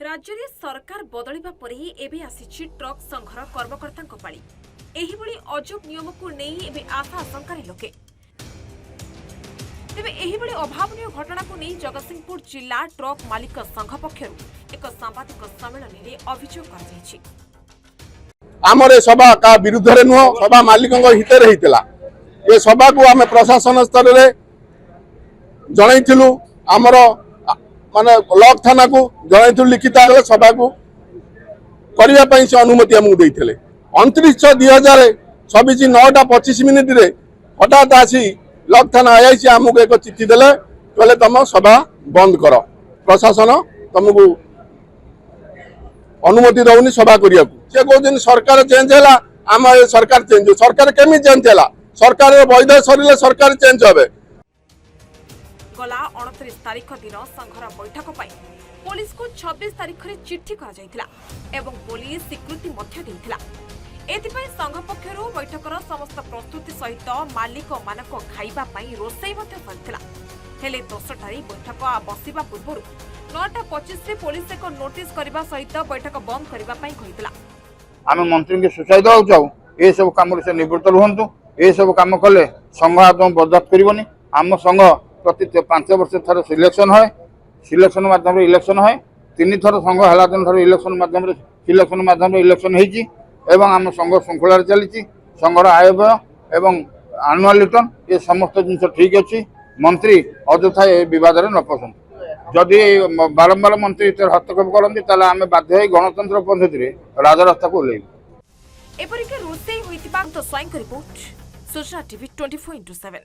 राज्य में सरकार बदलिबा परे एबे आसीछि ट्रक संघर कर्मकर्ता पाली। एही भली अजब नियम को नहीं एबे आशा आशंकार लोके। तेबे एही भली अभावनीय घटना को नहीं जगतसिंहपुर जिला ट्रक मालिक संघ पक्षरु एक सांबादिक सम्मेलन रे अभियोग कर जायछि। आमरे सभा का विरुद्ध रे नुह सभा मालिकंग हितरे हितला। ये सभा को आमे प्रशासन स्तर रे जणाइथिलु। आमर माने ब्लॉक थाना को जणाइथिलु लिखित आले सभा को करिया पई से अनुमति हमु देइथिले। 29/6/2026 9:25 रे हठात आसी ब्लॉक थाना आईसी हमको एक चिट्ठी देले कहले तुम सभा बंद कर। प्रशासन तुमको अनुमति दउनी सभा करिया से कहउछन सरकार चेंज हैला। आम सरकार चेंज सरकार केमी चेंज हैला? सरकार वैध सरिले सरकार चेंज होबे। गला 29 तारीख दिन संघर बैठक पाई पुलिस को 26 तारीख रे चिट्ठी करा जायतिला एवं पुलिस स्वीकृति मध्य देइतिला। एथिपई संघ पक्षरु बैठकर समस्त प्रस्तुति सहित मालिक मानक खाइबा पई रोसई मध्य करथिला। हेले 10टारी बैठक बसिबा पूर्व 9:25 रे पुलिस एक नोटिस करबा सहित बैठक बंद करबा पई कहितला। आमे मंत्री के सुचाई दउ जाऊ ए सब काम से निवृत्त रहंतु। ए सब काम कले संघ आदम बर्दाश्त करबनी। आम संघ प्रति 5 वर्ष थर सिलेक्शन है। सिलेक्शन माध्यम इलेक्शन है। 3 थर संघ हला दिन थर इलेक्शन माध्यम सिलेक्शन माध्यम इलेक्शन हेची एवं आम संघ श्रृंखला चली। संघर आय व्यय एवं आनुआल रिटर्न ये समस्त जिन ठीक अच्छी। मंत्री अଯଥା ए विवाद न पसंद जदि बारंबार मंत्री हस्तक्षेप करती आम बाध्य गणतंत्र पद्धति राजरास्ता को ओह्लैबु। एपरिक रोसई होइतिबा तो स्वयं रिपोर्ट सूचना टीवी 24/7।